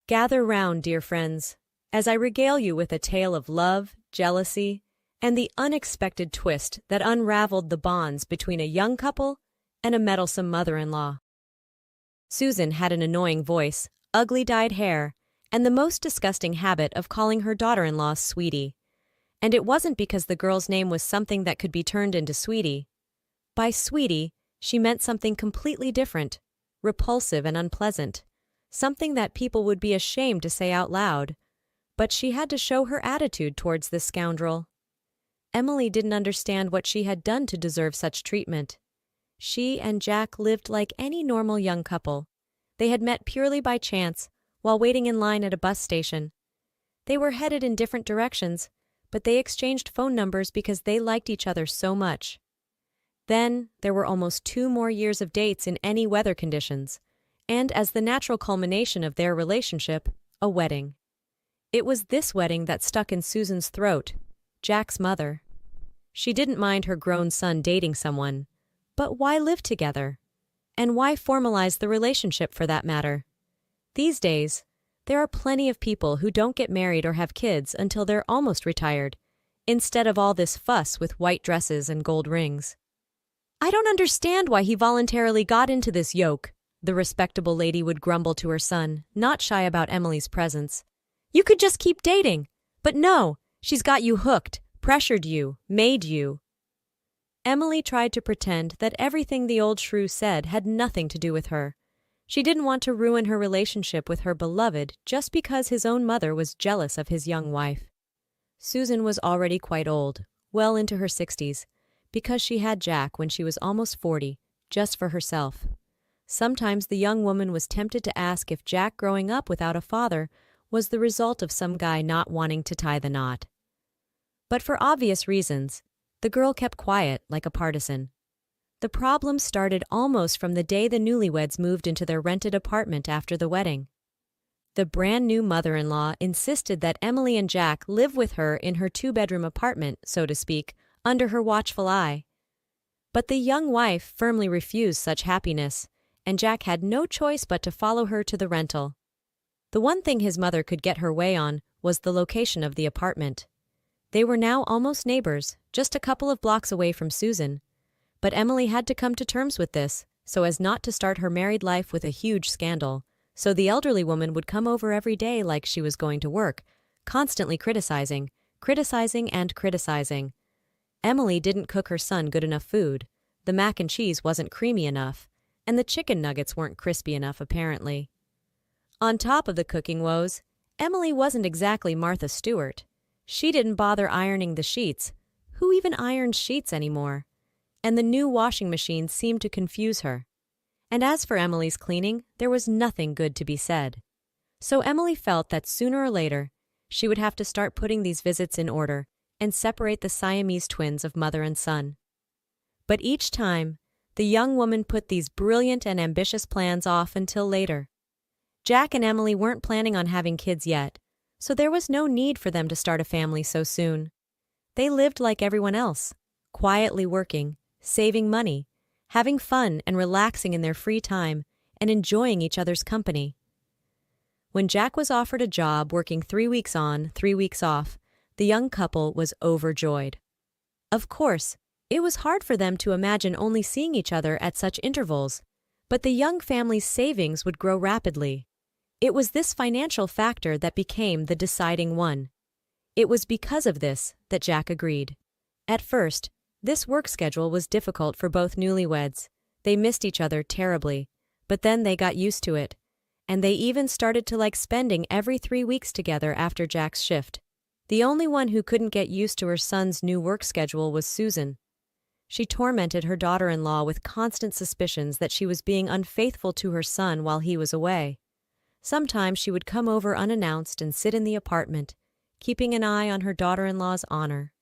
Gather round, dear friends, as I regale you with a tale of love, jealousy, and the unexpected twist that unraveled the bonds between a young couple and a meddlesome mother-in-law. Susan had an annoying voice, ugly dyed hair, and the most disgusting habit of calling her daughter-in-law Sweetie. And it wasn't because the girl's name was something that could be turned into Sweetie. By Sweetie, she meant something completely different, repulsive and unpleasant, something that people would be ashamed to say out loud. But she had to show her attitude towards this scoundrel. Emily didn't understand what she had done to deserve such treatment. She and Jack lived like any normal young couple. They had met purely by chance, while waiting in line at a bus station. They were headed in different directions, but they exchanged phone numbers because they liked each other so much. Then, there were almost 2 more years of dates in any weather conditions, and as the natural culmination of their relationship, a wedding. It was this wedding that stuck in Susan's throat, Jack's mother. She didn't mind her grown son dating someone, but why live together? And why formalize the relationship for that matter? These days, there are plenty of people who don't get married or have kids until they're almost retired, instead of all this fuss with white dresses and gold rings. "I don't understand why he voluntarily got into this yoke," the respectable lady would grumble to her son, not shy about Emily's presence. "You could just keep dating. But no, she's got you hooked, pressured you, made you." Emily tried to pretend that everything the old shrew said had nothing to do with her. She didn't want to ruin her relationship with her beloved just because his own mother was jealous of his young wife. Susan was already quite old, well into her 60s, because she had Jack when she was almost 40, just for herself. Sometimes the young woman was tempted to ask if Jack growing up without a father was the result of some guy not wanting to tie the knot. But for obvious reasons, the girl kept quiet like a partisan. The problem started almost from the day the newlyweds moved into their rented apartment after the wedding. The brand-new mother-in-law insisted that Emily and Jack live with her in her 2-bedroom apartment, so to speak, under her watchful eye. But the young wife firmly refused such happiness, and Jack had no choice but to follow her to the rental. The one thing his mother could get her way on was the location of the apartment. They were now almost neighbors, just a couple of blocks away from Susan. But Emily had to come to terms with this, so as not to start her married life with a huge scandal. So the elderly woman would come over every day like she was going to work, constantly criticizing and criticizing. Emily didn't cook her son good enough food, the mac and cheese wasn't creamy enough, and the chicken nuggets weren't crispy enough apparently. On top of the cooking woes, Emily wasn't exactly Martha Stewart. She didn't bother ironing the sheets. Who even irons sheets anymore? And the new washing machine seemed to confuse her. And as for Emily's cleaning, there was nothing good to be said. So Emily felt that sooner or later, she would have to start putting these visits in order and separate the Siamese twins of mother and son. But each time, the young woman put these brilliant and ambitious plans off until later. Jack and Emily weren't planning on having kids yet, so there was no need for them to start a family so soon. They lived like everyone else, quietly working, saving money, having fun and relaxing in their free time, and enjoying each other's company. When Jack was offered a job working 3 weeks on, 3 weeks off, the young couple was overjoyed. Of course, it was hard for them to imagine only seeing each other at such intervals, but the young family's savings would grow rapidly. It was this financial factor that became the deciding one. It was because of this that Jack agreed. At first, this work schedule was difficult for both newlyweds. They missed each other terribly, but then they got used to it, and they even started to like spending every 3 weeks together after Jack's shift. The only one who couldn't get used to her son's new work schedule was Susan. She tormented her daughter-in-law with constant suspicions that she was being unfaithful to her son while he was away. Sometimes she would come over unannounced and sit in the apartment, keeping an eye on her daughter-in-law's honor.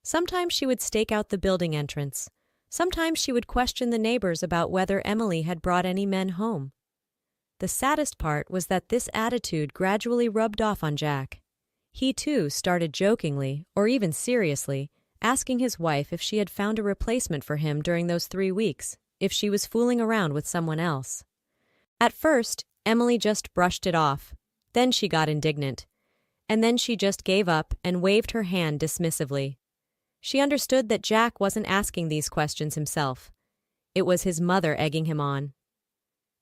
Sometimes she would stake out the building entrance. Sometimes she would question the neighbors about whether Emily had brought any men home. The saddest part was that this attitude gradually rubbed off on Jack. He too started jokingly, or even seriously, asking his wife if she had found a replacement for him during those 3 weeks, if she was fooling around with someone else. At first, Emily just brushed it off. Then she got indignant. And then she just gave up and waved her hand dismissively. She understood that Jack wasn't asking these questions himself. It was his mother egging him on.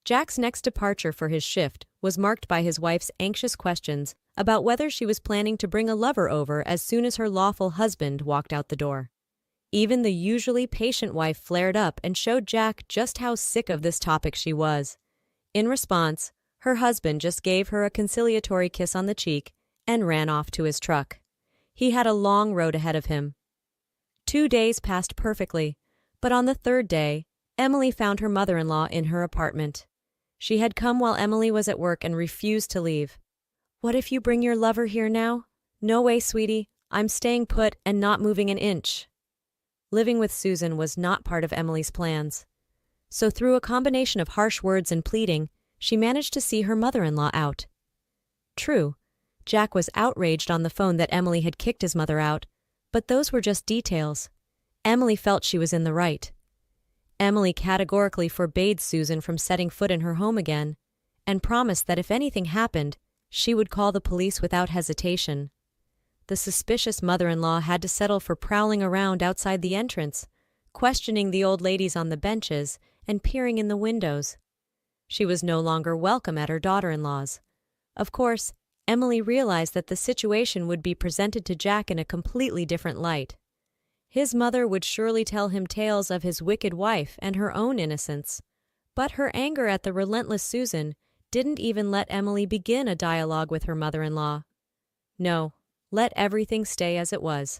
Jack's next departure for his shift was marked by his wife's anxious questions about whether she was planning to bring a lover over as soon as her lawful husband walked out the door. Even the usually patient wife flared up and showed Jack just how sick of this topic she was. In response, her husband just gave her a conciliatory kiss on the cheek and ran off to his truck. He had a long road ahead of him. 2 days passed perfectly, but on the third day, Emily found her mother-in-law in her apartment. She had come while Emily was at work and refused to leave. "What if you bring your lover here now?" "No way, sweetie. I'm staying put and not moving an inch." Living with Susan was not part of Emily's plans. So through a combination of harsh words and pleading, she managed to see her mother-in-law out. True, Jack was outraged on the phone that Emily had kicked his mother out, but those were just details. Emily felt she was in the right. Emily categorically forbade Susan from setting foot in her home again, and promised that if anything happened, she would call the police without hesitation. The suspicious mother-in-law had to settle for prowling around outside the entrance, questioning the old ladies on the benches and peering in the windows. She was no longer welcome at her daughter-in-law's. Of course, Emily realized that the situation would be presented to Jack in a completely different light. His mother would surely tell him tales of his wicked wife and her own innocence. But her anger at the relentless Susan didn't even let Emily begin a dialogue with her mother-in-law. No, let everything stay as it was.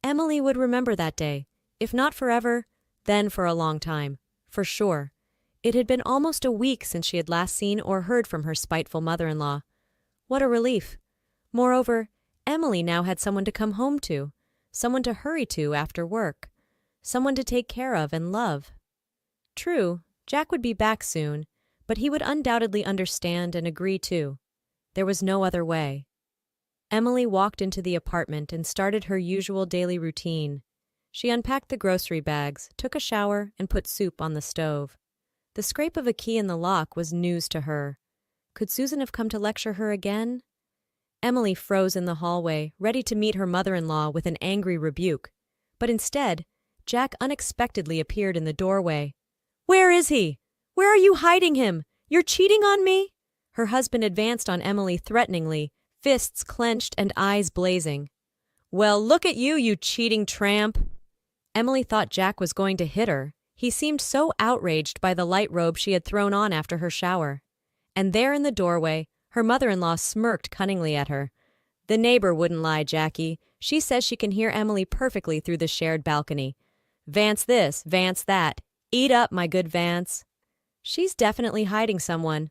Emily would remember that day, if not forever, then for a long time, for sure. It had been almost a week since she had last seen or heard from her spiteful mother-in-law. What a relief. Moreover, Emily now had someone to come home to, someone to hurry to after work, someone to take care of and love. True, Jack would be back soon, but he would undoubtedly understand and agree too. There was no other way. Emily walked into the apartment and started her usual daily routine. She unpacked the grocery bags, took a shower, and put soup on the stove. The scrape of a key in the lock was news to her. Could Susan have come to lecture her again? Emily froze in the hallway, ready to meet her mother-in-law with an angry rebuke. But instead, Jack unexpectedly appeared in the doorway. "Where is he? Where are you hiding him? You're cheating on me?" Her husband advanced on Emily threateningly, fists clenched and eyes blazing. "Well, look at you, you cheating tramp!" Emily thought Jack was going to hit her. He seemed so outraged by the light robe she had thrown on after her shower. And there in the doorway, her mother-in-law smirked cunningly at her. "The neighbor wouldn't lie, Jackie. She says she can hear Emily perfectly through the shared balcony. Vance this, Vance that. Eat up, my good Vance." "She's definitely hiding someone."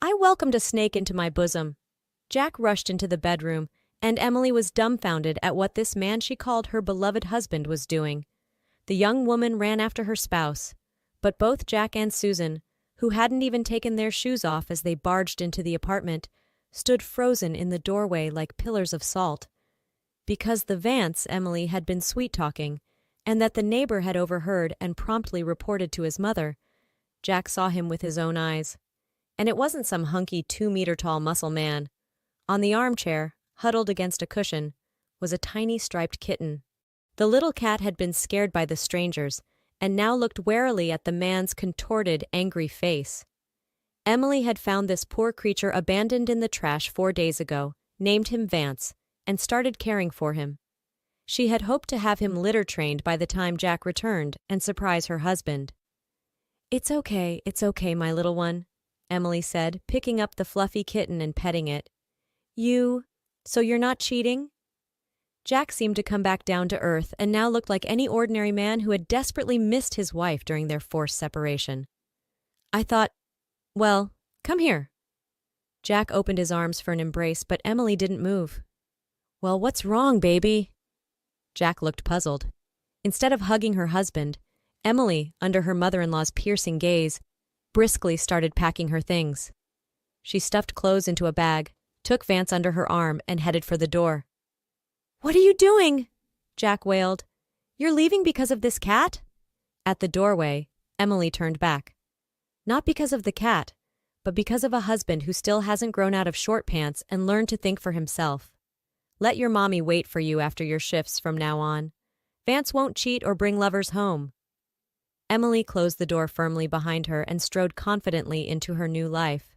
I welcomed a snake into my bosom. Jack rushed into the bedroom, and Emily was dumbfounded at what this man she called her beloved husband was doing. The young woman ran after her spouse, but both Jack and Susan, who hadn't even taken their shoes off as they barged into the apartment, stood frozen in the doorway like pillars of salt. Because the Vance Emily had been sweet-talking, and that the neighbor had overheard and promptly reported to his mother, Jack saw him with his own eyes. And it wasn't some hunky 2-meter-tall muscle man. On the armchair, huddled against a cushion, was a tiny striped kitten. The little cat had been scared by the strangers, and now looked warily at the man's contorted, angry face. Emily had found this poor creature abandoned in the trash 4 days ago, named him Vance, and started caring for him. She had hoped to have him litter-trained by the time Jack returned and surprise her husband. It's okay, my little one," Emily said, picking up the fluffy kitten and petting it. So you're not cheating?" Jack seemed to come back down to earth and now looked like any ordinary man who had desperately missed his wife during their forced separation. "I thought, well, come here." Jack opened his arms for an embrace, but Emily didn't move. "Well, what's wrong, baby?" Jack looked puzzled. Instead of hugging her husband, Emily, under her mother-in-law's piercing gaze, briskly started packing her things. She stuffed clothes into a bag, took Vance under her arm, and headed for the door. "What are you doing?" Jack wailed. "You're leaving because of this cat?" At the doorway, Emily turned back. Not because of the cat, but because of a husband who still hasn't grown out of short pants and learned to think for himself. Let your mommy wait for you after your shifts from now on. Vance won't cheat or bring lovers home. Emily closed the door firmly behind her and strode confidently into her new life.